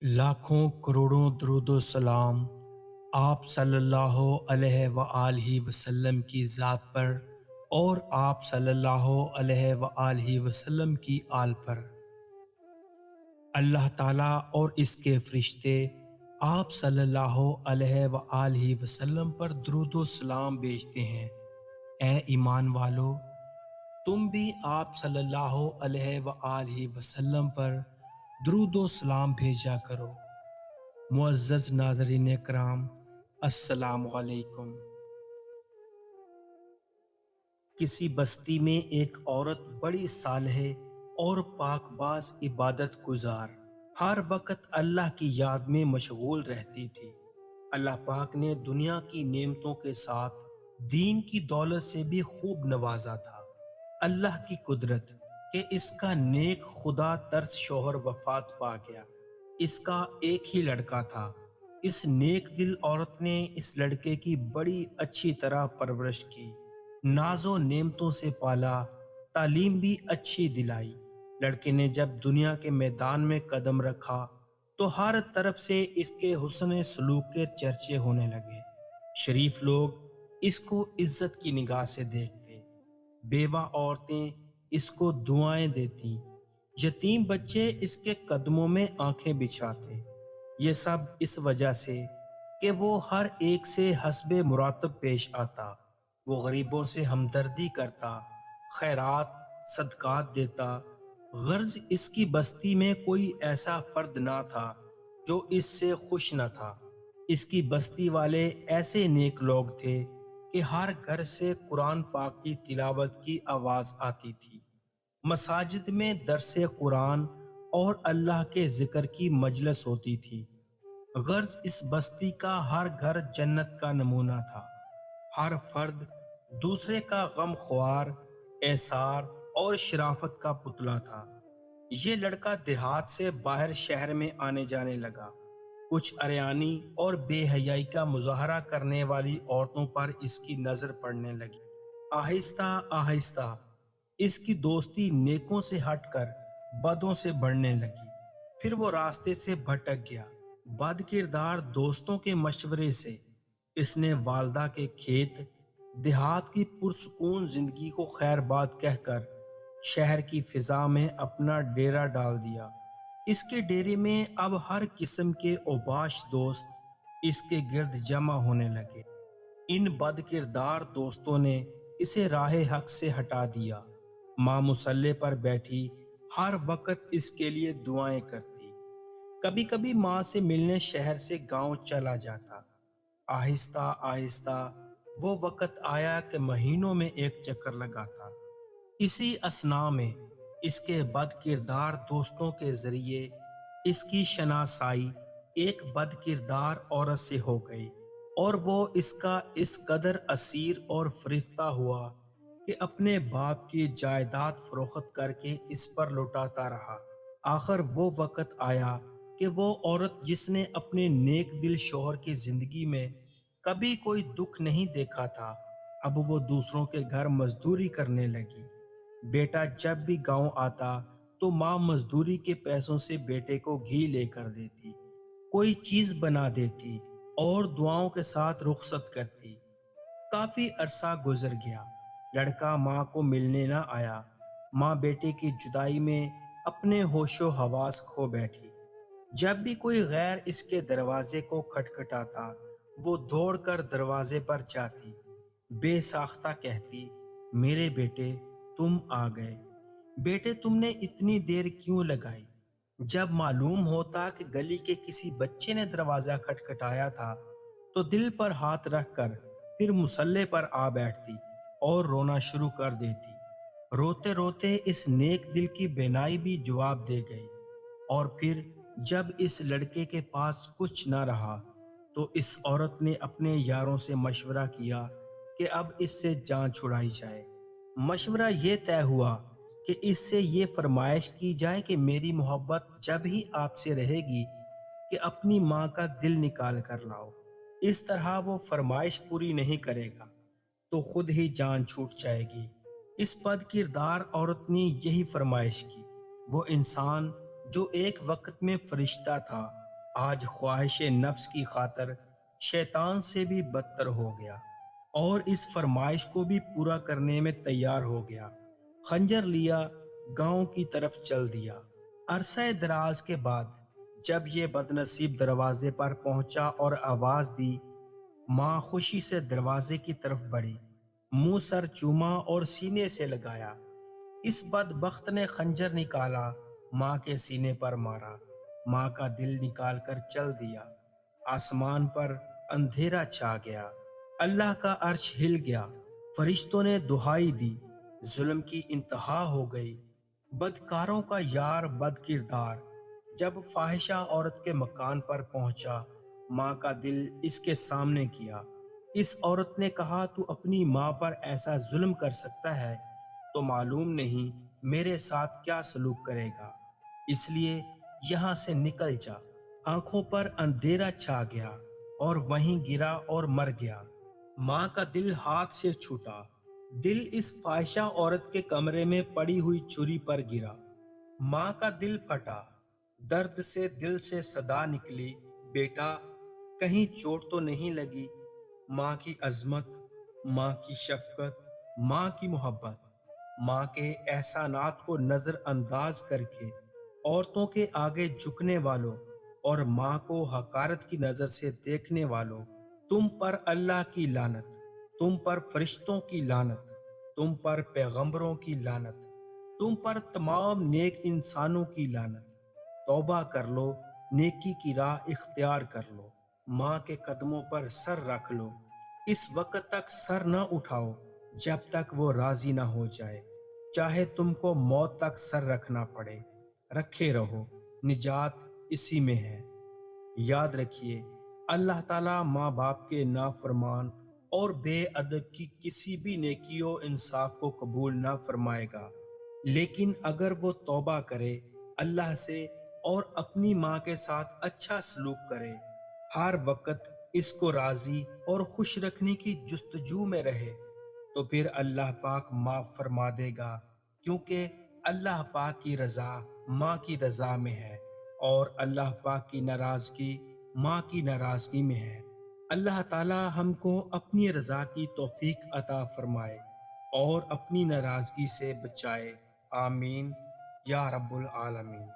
लाखों करोड़ों दरूद व सलाम आप सल्लल्लाहु अलैहि वआलैहि वसल्लम की ज़ात पर और आप सल्लल्लाहु अलैहि वआलैहि वसल्लम की आल पर। अल्लाह ताला और इसके फरिश्ते आप सल्लल्लाहु अलैहि वआलैहि वसल्लम पर दरूद व सलाम भेजते हैं। ए ईमान वालो, तुम भी आप सल्लल्लाहु अलैहि वआलैहि वसल्लम पर दरूद व सलाम भेजा करो। मुअज़्ज़ज़ नाज़रीन कराम, अस्सलामु अलैकुम। किसी बस्ती में एक औरत बड़ी सालेह और पाकबाज इबादत गुजार हर वक्त अल्लाह की याद में मशगूल रहती थी। अल्लाह पाक ने दुनिया की नेमतों के साथ दीन की दौलत से भी खूब नवाजा था। अल्लाह की कुदरत कि इसका नेक खुदा तर्स शोहर वफात पा गया। इसका एक ही लड़का था। इस नेक दिल औरत ने इस लड़के की बड़ी अच्छी तरह परवरिश की, नाजो नेमतों से पाला, तालीम भी अच्छी दिलाई। लड़के ने जब दुनिया के मैदान में कदम रखा तो हर तरफ से इसके हुस्न सलूक के चर्चे होने लगे। शरीफ लोग इसको इज्जत की निगाह से देखते, बेवा औरतें इसको दुआएं देती, यतीम बच्चे इसके कदमों में आंखें बिछाते। ये सब इस वजह से कि वो हर एक से हस्बे मुरातब पेश आता। वो गरीबों से हमदर्दी करता, खैरात सदकात देता। गर्ज इसकी बस्ती में कोई ऐसा फर्द ना था जो इससे खुश न था। इसकी बस्ती वाले ऐसे नेक लोग थे कि हर घर से कुरान पाक की तिलावत की आवाज आती थी। मसाजिद में दरसे कुरान और अल्लाह के जिक्र की मजलिस होती थी। गर्ज इस बस्ती का हर घर जन्नत का नमूना था। हर फर्द दूसरे का गम ख्वार, एसार और शराफत का पुतला था। ये लड़का देहात से बाहर शहर में आने जाने लगा। कुछ अरयानी और बेहयाई का मुजाहरा करने वाली औरतों पर इसकी नजर पड़ने लगी। आहिस्ता आहिस्ता इसकी दोस्ती नेकों से हटकर बदों से बढ़ने लगी। फिर वो रास्ते से भटक गया। बद किरदार दोस्तों के मशवरे से इसने वालदा के खेत, देहात की पुरसकून जिंदगी को खैरबाद कहकर शहर की फिजा में अपना डेरा डाल दिया। इसके डेरे में अब हर किस्म के औबाश दोस्त इसके गिर्द जमा होने लगे। इन बद किरदार दोस्तों ने इसे राह हक से हटा दिया। माँ मुसल्ले पर बैठी हर वक्त इसके लिए दुआएं करती। कभी कभी माँ से मिलने शहर से गांव चला जाता। आहिस्ता आहिस्ता वो वक्त आया कि महीनों में एक चक्कर लगाता। इसी असना में इसके बद किरदार दोस्तों के जरिए इसकी शनासाई एक बद किरदार औरत से हो गई और वो इसका इस कदर असीर और फरिफ्ता हुआ कि अपने बाप की जायदाद फरोख्त करके इस पर लौटाता रहा। आखिर वो वक्त आया कि वो औरत जिसने अपने नेक दिल शौहर की जिंदगी में कभी कोई दुख नहीं देखा था, अब वो दूसरों के घर मजदूरी करने लगी। बेटा जब भी गांव आता तो माँ मजदूरी के पैसों से बेटे को घी लेकर देती, कोई चीज बना देती और दुआओं के साथ रुखसत करती। काफी अरसा गुजर गया। लड़का माँ को मिलने न आया। माँ बेटे की जुदाई में अपने होशो हवास खो बैठी। जब भी कोई गैर इसके दरवाजे को खटखटाता, वो दौड़कर दरवाजे पर जाती, बेसाख्ता कहती, मेरे बेटे तुम आ गए। बेटे तुमने इतनी देर क्यों लगाई? जब मालूम होता कि गली के किसी बच्चे ने दरवाजा खटखटाया था तो दिल पर हाथ रखकर फिर मुसल्ले पर आ बैठती और रोना शुरू कर देती। रोते रोते इस नेक दिल की बेनाई भी जवाब दे गई। और फिर जब इस लड़के के पास कुछ न रहा तो इस औरत ने अपने यारों से मशवरा किया कि अब इससे जान छुड़ाई जाए। मशवरा ये तय हुआ कि इससे ये फरमाइश की जाए कि मेरी मोहब्बत जब ही आपसे रहेगी कि अपनी माँ का दिल निकाल कर लाओ। इस तरह वो फरमाइश पूरी नहीं करेगा तो खुद ही जान छूट जाएगी। इस बद किरदार औरत ने यही फरमाइश की। वो इंसान जो एक वक्त में फरिश्ता था آج خواہش نفس کی خاطر شیطان سے بھی بدتر ہو گیا اور اس فرمائش کو بھی پورا کرنے میں تیار ہو گیا۔ خنجر لیا، گاؤں کی طرف چل دیا۔ عرصہ دراز کے بعد جب یہ بد نصیب دروازے پر پہنچا اور آواز دی، ماں خوشی سے دروازے کی طرف بڑھی، منہ سر چوما اور سینے سے لگایا۔ اس بدبخت نے خنجر نکالا، ماں کے سینے پر مارا، ماں کا دل نکال کر چل دیا۔ آسمان پر اندھیرا چھا گیا، اللہ کا عرش ہل گیا، فرشتوں نے دہائی دی، ظلم کی انتہا ہو گئی۔ بدکاروں کا یار بد کردار جب فاحشہ عورت کے مکان پر پہنچا، ماں کا دل اس کے سامنے کیا۔ اس عورت نے کہا، تو اپنی ماں پر ایسا ظلم کر سکتا ہے تو معلوم نہیں میرے ساتھ کیا سلوک کرے گا، اس لیے یہاں سے نکل جا۔ آنکھوں پر اندھیرا چھا گیا اور وہیں گرا اور مر گیا۔ ماں کا دل ہاتھ سے چھوٹا، دل اس فاحشہ عورت کے کمرے میں پڑی ہوئی چھری پر گرا۔ ماں کا دل پھٹا، درد سے دل سے صدا نکلی، بیٹا کہیں چوٹ تو نہیں لگی؟ ماں کی عظمت، ماں کی شفقت، ماں کی محبت، ماں کے احسانات کو نظر انداز کر کے عورتوں کے آگے جھکنے والوں اور ماں کو حقارت کی نظر سے دیکھنے والوں، تم پر اللہ کی لعنت، تم پر فرشتوں کی لعنت، تم پر پیغمبروں کی لعنت، تم پر تمام نیک انسانوں کی لعنت۔ توبہ کر لو، نیکی کی راہ اختیار کر لو، ماں کے قدموں پر سر رکھ لو۔ اس وقت تک سر نہ اٹھاؤ جب تک وہ راضی نہ ہو جائے، چاہے تم کو موت تک سر رکھنا پڑے۔ رکھے رہو، نجات اسی میں ہے۔ یاد رکھیے، اللہ تعالیٰ ماں باپ کے نافرمان اور بے ادب کی کسی بھی نیکی و انصاف کو قبول نہ فرمائے گا، لیکن اگر وہ توبہ کرے اللہ سے اور اپنی ماں کے ساتھ اچھا سلوک کرے، ہر وقت اس کو راضی اور خوش رکھنے کی جستجو میں رہے، تو پھر اللہ پاک معاف فرما دے گا، کیونکہ اللہ پاک کی رضا ماں کی رضا میں ہے اور اللہ پاک کی ناراضگی ماں کی ناراضگی میں ہے۔ اللہ تعالی ہم کو اپنی رضا کی توفیق عطا فرمائے اور اپنی ناراضگی سے بچائے، آمین یا رب العالمین۔